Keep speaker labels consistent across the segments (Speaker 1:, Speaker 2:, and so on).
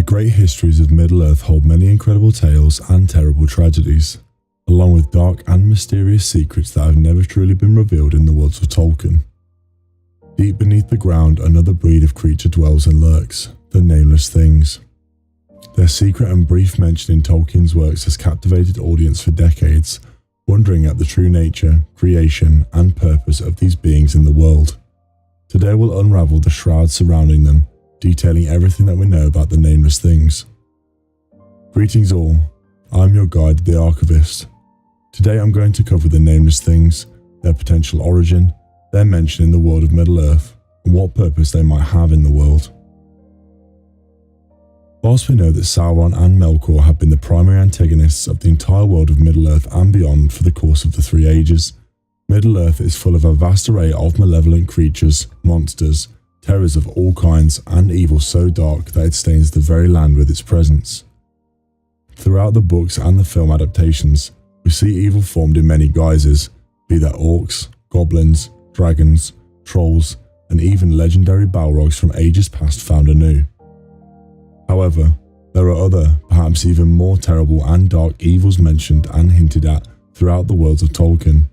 Speaker 1: great histories of Middle-earth hold many incredible tales and terrible tragedies, along with dark and mysterious secrets that have never truly been revealed in the worlds of Tolkien. Deep beneath the ground, another breed of creature dwells and lurks, the Nameless Things. Their secret and brief mention in Tolkien's works has captivated audience for decades, wondering at the true nature, creation, and purpose of these beings in the world. Today we'll unravel the shrouds surrounding them, detailing everything that we know about the Nameless Things. Greetings all, I'm your guide, the Archivist. Today I'm going to cover the Nameless Things, their potential origin, their mention in the world of Middle-earth, and what purpose they might have in the world. Whilst we know that Sauron and Melkor have been the primary antagonists of the entire world of Middle-earth and beyond for the course of the Three Ages, Middle-earth is full of a vast array of malevolent creatures, monsters, terrors of all kinds, and evil so dark that it stains the very land with its presence. Throughout the books and the film adaptations, we see evil formed in many guises, be that orcs, goblins, dragons, trolls, and even legendary balrogs from ages past found anew. However, there are other, perhaps even more terrible and dark evils mentioned and hinted at throughout the worlds of Tolkien.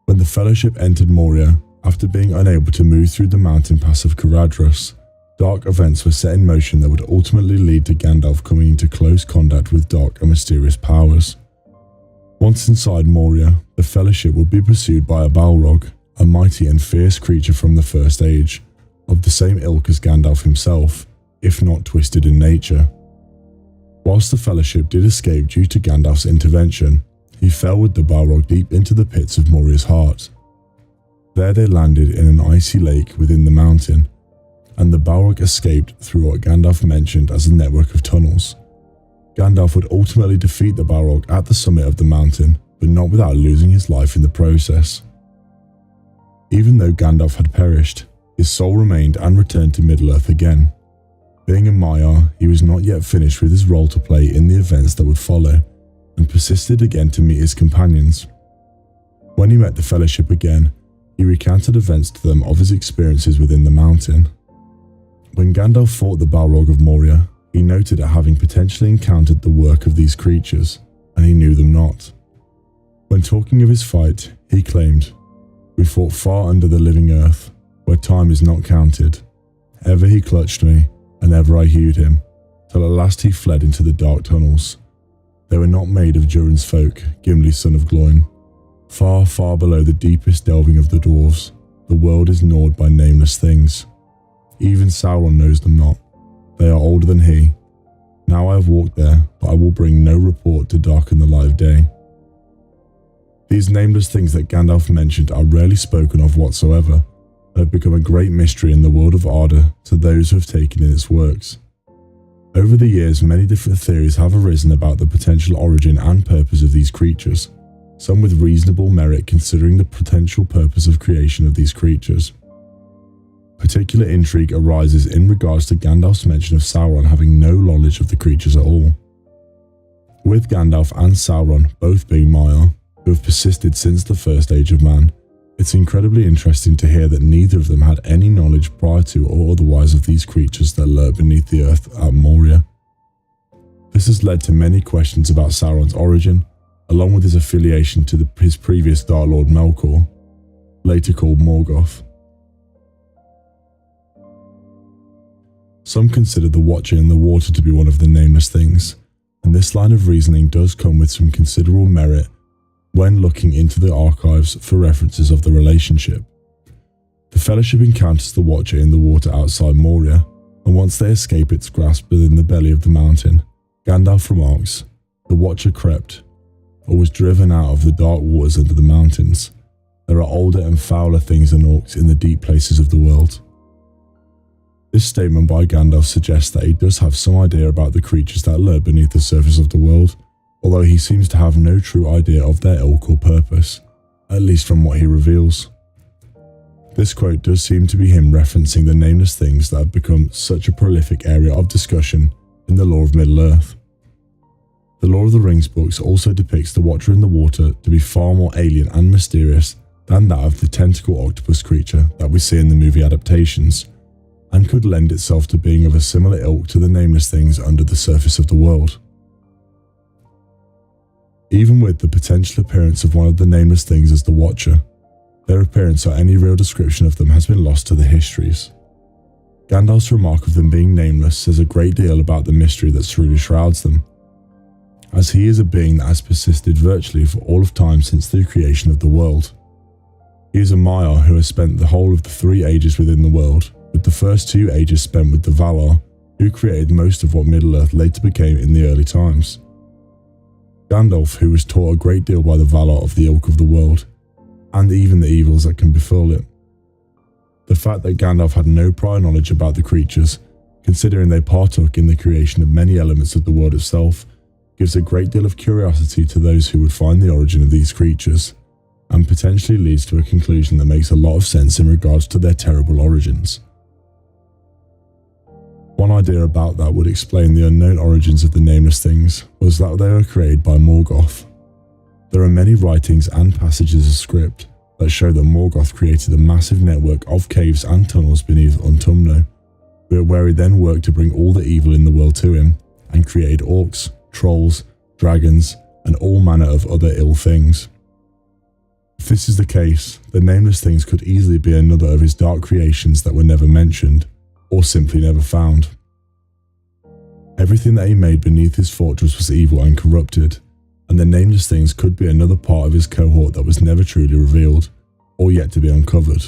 Speaker 1: When the Fellowship entered Moria, after being unable to move through the mountain pass of Caradhras, dark events were set in motion that would ultimately lead to Gandalf coming into close contact with dark and mysterious powers. Once inside Moria, the Fellowship would be pursued by a Balrog, a mighty and fierce creature from the First Age, of the same ilk as Gandalf himself, if not twisted in nature. Whilst the Fellowship did escape due to Gandalf's intervention, he fell with the Balrog deep into the pits of Moria's heart. There they landed in an icy lake within the mountain, and the Balrog escaped through what Gandalf mentioned as a network of tunnels. Gandalf would ultimately defeat the Balrog at the summit of the mountain, but not without losing his life in the process. Even though Gandalf had perished, his soul remained and returned to Middle-earth again. Being a Maiar, he was not yet finished with his role to play in the events that would follow, and persisted again to meet his companions. When he met the Fellowship again, he recounted events to them of his experiences within the mountain. When Gandalf fought the Balrog of Moria, he noted at having potentially encountered the work of these creatures, and he knew them not. When talking of his fight, he claimed, "We fought far under the living earth, where time is not counted. Ever he clutched me, and ever I hewed him, till at last he fled into the dark tunnels. They were not made of Durin's folk, Gimli son of Gloin. Far, far below the deepest delving of the dwarves, the world is gnawed by nameless things. Even Sauron knows them not. They are older than he. Now I have walked there, but I will bring no report to darken the light of day." These nameless things that Gandalf mentioned are rarely spoken of whatsoever, and have become a great mystery in the world of Arda to those who have taken in its works. Over the years, many different theories have arisen about the potential origin and purpose of these creatures, some with reasonable merit considering the potential purpose of creation of these creatures. Particular intrigue arises in regards to Gandalf's mention of Sauron having no knowledge of the creatures at all. With Gandalf and Sauron both being Maiar, who have persisted since the First Age of Man, it's incredibly interesting to hear that neither of them had any knowledge prior to or otherwise of these creatures that lurk beneath the earth at Moria. This has led to many questions about Sauron's origin, along with his affiliation to his previous Dark Lord Melkor, later called Morgoth. Some consider the Watcher in the Water to be one of the Nameless Things, and this line of reasoning does come with some considerable merit when looking into the archives for references of the relationship. The Fellowship encounters the Watcher in the water outside Moria, and once they escape its grasp within the belly of the mountain, Gandalf remarks, "The Watcher crept, or was driven out of the dark waters under the mountains. There are older and fouler things than orcs in the deep places of the world." This statement by Gandalf suggests that he does have some idea about the creatures that lurk beneath the surface of the world, although he seems to have no true idea of their ilk or purpose, at least from what he reveals. This quote does seem to be him referencing the nameless things that have become such a prolific area of discussion in the lore of Middle-earth. The Lord of the Rings books also depicts the Watcher in the Water to be far more alien and mysterious than that of the tentacle octopus creature that we see in the movie adaptations, and could lend itself to being of a similar ilk to the Nameless Things under the surface of the world. Even with the potential appearance of one of the Nameless Things as the Watcher, their appearance or any real description of them has been lost to the histories. Gandalf's remark of them being nameless says a great deal about the mystery that truly shrouds them, as he is a being that has persisted virtually for all of time since the creation of the world. He is a Maiar who has spent the whole of the 3 ages within the world, with the first 2 ages spent with the Valar, who created most of what Middle-earth later became in the early times. Gandalf, who was taught a great deal by the Valar of the ilk of the world, and even the evils that can befall it. The fact that Gandalf had no prior knowledge about the creatures, considering they partook in the creation of many elements of the world itself, gives a great deal of curiosity to those who would find the origin of these creatures, and potentially leads to a conclusion that makes a lot of sense in regards to their terrible origins. One idea about that would explain the unknown origins of the Nameless Things was that they were created by Morgoth. There are many writings and passages of script that show that Morgoth created a massive network of caves and tunnels beneath Utumno, where he then worked to bring all the evil in the world to him, and created orcs, trolls, dragons, and all manner of other ill things. If this is the case, the Nameless Things could easily be another of his dark creations that were never mentioned, or simply never found. Everything that he made beneath his fortress was evil and corrupted, and the Nameless Things could be another part of his cohort that was never truly revealed, or yet to be uncovered.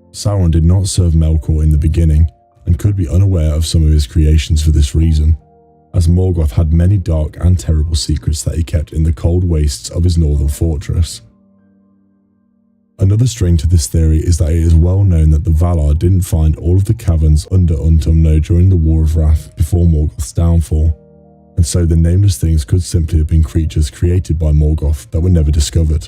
Speaker 1: Sauron did not serve Melkor in the beginning, and could be unaware of some of his creations for this reason, as Morgoth had many dark and terrible secrets that he kept in the cold wastes of his northern fortress. Another string to this theory is that it is well known that the Valar didn't find all of the caverns under Utumno during the War of Wrath before Morgoth's downfall, and so the Nameless Things could simply have been creatures created by Morgoth that were never discovered.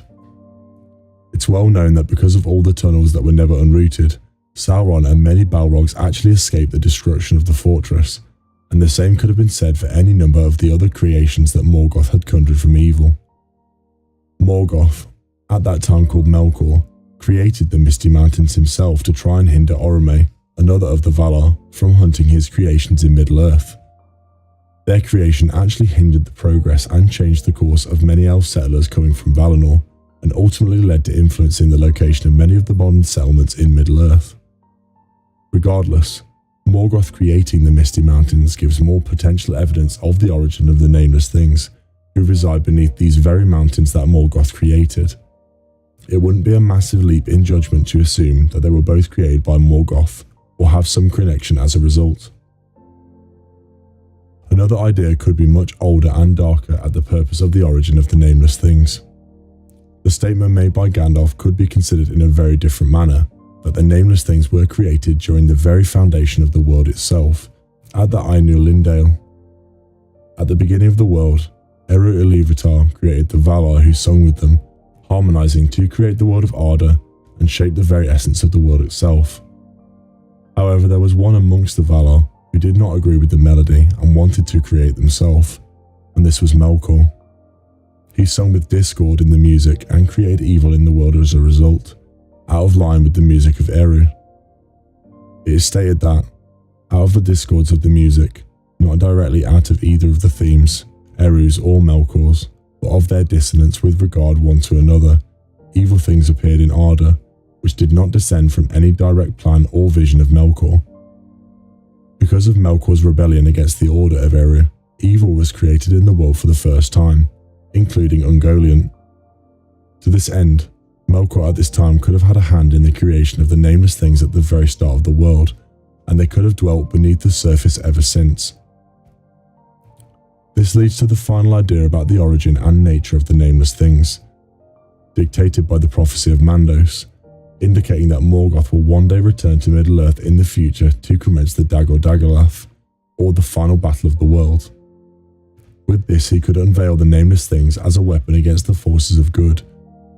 Speaker 1: It's well known that because of all the tunnels that were never unrooted, Sauron and many Balrogs actually escaped the destruction of the fortress, and the same could have been said for any number of the other creations that Morgoth had conjured from evil. Morgoth, at that time called Melkor, created the Misty Mountains himself to try and hinder Orome, another of the Valar, from hunting his creations in Middle-earth. Their creation actually hindered the progress and changed the course of many elf settlers coming from Valinor, and ultimately led to influencing the location of many of the modern settlements in Middle-earth. Regardless, Morgoth creating the Misty Mountains gives more potential evidence of the origin of the Nameless Things, who reside beneath these very mountains that Morgoth created. It wouldn't be a massive leap in judgment to assume that they were both created by Morgoth, or have some connection as a result. Another idea could be much older and darker at the purpose of the origin of the Nameless Things. The statement made by Gandalf could be considered in a very different manner, that the Nameless Things were created during the very foundation of the world itself, at the Ainul Lindale. At the beginning of the world, Eru Ilúvatar created the Valar who sung with them, harmonizing to create the world of Arda and shape the very essence of the world itself. However, there was one amongst the Valar who did not agree with the melody and wanted to create themselves, and this was Melkor. He sung with discord in the music and created evil in the world as a result, out of line with the music of Eru. It is stated that, out of the discords of the music, not directly out of either of the themes, Eru's or Melkor's, but of their dissonance with regard one to another, evil things appeared in Arda, which did not descend from any direct plan or vision of Melkor. Because of Melkor's rebellion against the order of Eru, evil was created in the world for the first time, including Ungoliant. To this end, Melkor at this time could have had a hand in the creation of the Nameless Things at the very start of the world, and they could have dwelt beneath the surface ever since. This leads to the final idea about the origin and nature of the Nameless Things, dictated by the prophecy of Mandos, indicating that Morgoth will one day return to Middle-earth in the future to commence the Dagorath, or the final battle of the world. With this, he could unveil the Nameless Things as a weapon against the forces of good,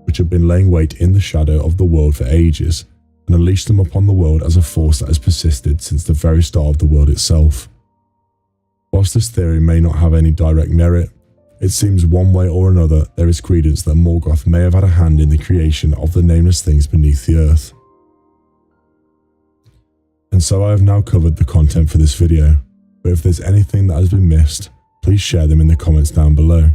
Speaker 1: which have been laying wait in the shadow of the world for ages, and unleash them upon the world as a force that has persisted since the very start of the world itself. Whilst this theory may not have any direct merit, it seems one way or another there is credence that Morgoth may have had a hand in the creation of the Nameless Things beneath the earth. And so I have now covered the content for this video, but if there's anything that has been missed, please share them in the comments down below.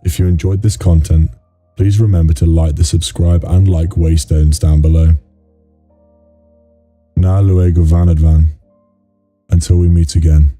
Speaker 1: If you enjoyed this content, please remember to like the subscribe and like waystones down below. Na luego vanadvan. Until we meet again.